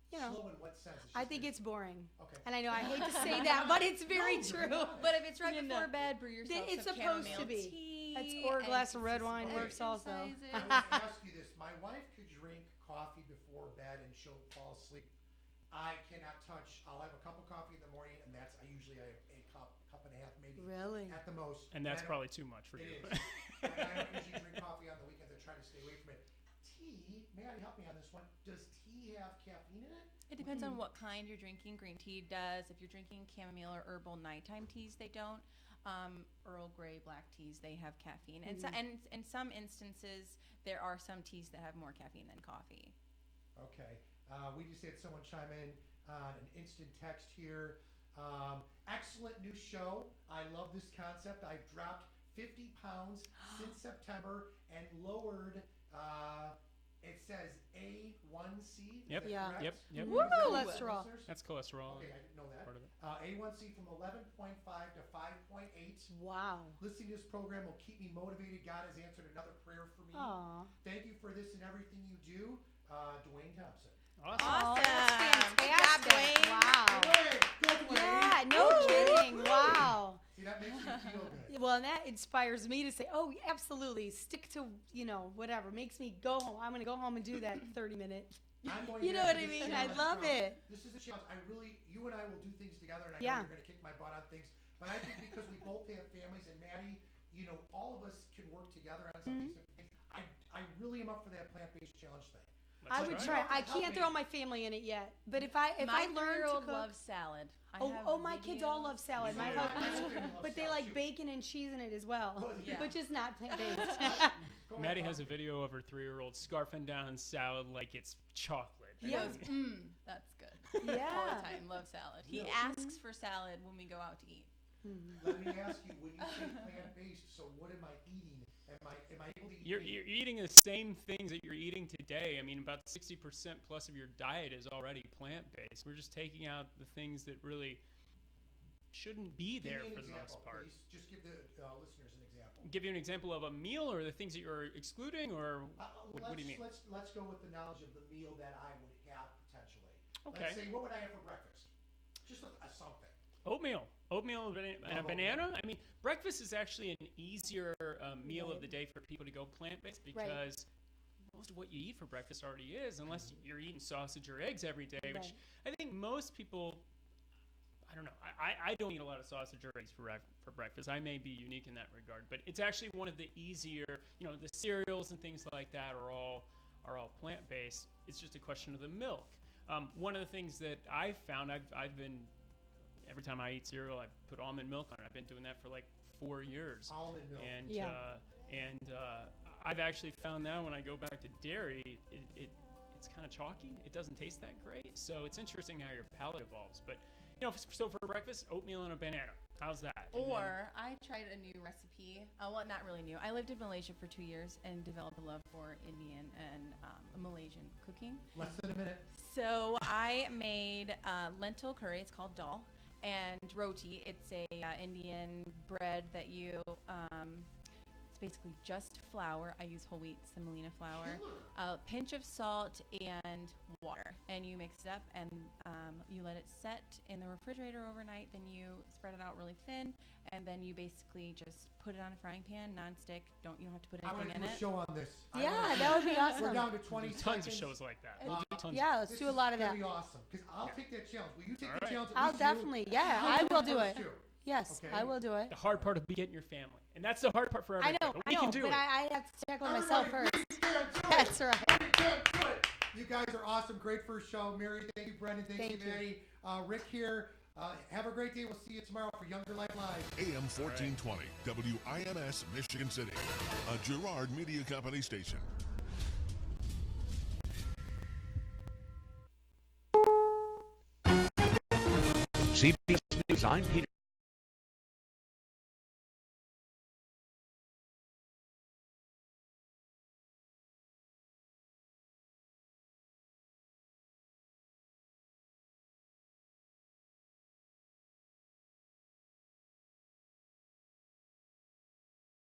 Slow in what sense? I think it's boring. Okay. And I know I hate to say that, but it's very true. But if it's right before bed, brew yourself It's some supposed to chamomile be. tea. Or a glass of and red wine some works also. exercises. I want to ask you this. My wife could drink coffee before bed and she'll fall asleep. I cannot touch. I'll have a cup of coffee in the morning, and I usually have a cup and a half, maybe Really? at the most. And that's probably too much for It you. is. And I don't usually drink coffee on the weekends. I try to stay away from it. Tea, Maddie, help me on this one. Does tea have caffeine in it? It depends on what kind you're drinking. Green tea does. If you're drinking chamomile or herbal nighttime teas, they don't. Earl Grey black teas, they have caffeine. And so, and in some instances, there are some teas that have more caffeine than coffee. Okay. We just had someone chime in on an instant text here. Excellent new show. I love this concept. I've dropped 50 pounds since September and lowered, it says A1C. Yep. Is that Yeah. correct? Yep. Woo! Is that Cholesterol. listeners? That's cholesterol. Okay, I didn't know that. Part of it. A1C from 11.5 to 5.8. Wow. Listening to this program will keep me motivated. God has answered another prayer for me. Aw. Thank you for this and everything you do. Dwayne Thompson. Awesome. Oh, that's Good job, fantastic. Dwayne. Wow. Go Dwayne! Yeah, no kidding. Wow. See, that makes me feel good. Well, and that inspires me to say, oh, absolutely, stick to, whatever. Makes me go home. I'm going to go home and do that 30-minute. I'm going You to know have what I this mean? I challenge love from- it. This is a challenge. You and I will do things together, and I Yeah. know you're going to kick my butt on things. But I think because we both have families, and Maddie, all of us can work together on some of these things. I really am up for that plant-based challenge thing. I would try. I can't throw my family in it yet, but if I My learn to 3-year-old cook, loves salad. my kids all love salad. My Yeah. husband, My husband but they loves like salad, too. bacon and cheese in it as well, Yeah. but just not plant based. Go ahead, Maddie Bob. has a video of her 3-year-old scarfing down salad like it's chocolate. He Yeah. goes, that's good. All Yeah. the time, love salad. He Yeah. asks for salad when we go out to eat. Let me ask you, when you say plant-based, so what am I eating? Am I able to eat? You're eating the same things that you're eating today. I mean, about 60% plus of your diet is already plant-based. We're just taking out the things that really shouldn't be Give there me an for the most example, part. please. Just give the listeners an example. Give you an example of a meal or the things that you're excluding, or what do you mean? Let's go with the knowledge of the meal that I would have potentially. Okay. Let's say, what would I have for breakfast? Just a something. Oatmeal and a banana. I mean, breakfast is actually an easier meal of the day for people to go plant-based because most of what you eat for breakfast already is, unless you're eating sausage or eggs every day, which I think most people. I don't know. I don't eat a lot of sausage or eggs for breakfast. I may be unique in that regard, but it's actually one of the easier. The cereals and things like that are all plant-based. It's just a question of the milk. One of the things that I've found, I've been every time I eat cereal, I put almond milk on it. I've been doing that for like 4 years. Almond milk. And I've actually found now when I go back to dairy, it's kind of chalky. It doesn't taste that great. So it's interesting how your palate evolves. But so for breakfast, oatmeal and a banana. How's that? Or I tried a new recipe. Well, not really new. I lived in Malaysia for 2 years and developed a love for Indian and Malaysian cooking. Less than a minute. So I made lentil curry. It's called dal. And roti. It's a Indian bread that you. It's basically just flour. I use whole wheat semolina flour, a pinch of salt and water, and you mix it up and you let it set in the refrigerator overnight. Then you spread it out really thin, and then you basically just put it on a frying pan, non-stick. You don't have to put I want anything to in do a it. show on this. Yeah, that would be We're awesome. down to 20 We'll do tons of seconds. shows like that. We'll do tons. Yeah, let's do a lot of that. This is gonna be awesome. Because I'll take that challenge. Will you take the Alright. challenge? at I'll least you? definitely. Yeah, I'll I will do first it. too. Yes, Okay. I will do it. The hard part will be getting your family, and that's the hard part for I everybody. know, But we can do but it. I have to tackle myself Everybody, first. do it. That's right. Do it. You guys are awesome. Great first show. Mary, thank you. Brendan, thank you, Thank you. Maddie. Rick here. Have a great day. We'll see you tomorrow for Younger Life Live. AM 1420, WINS, Michigan City, a Girard Media Company station. CBS News, I'm Peter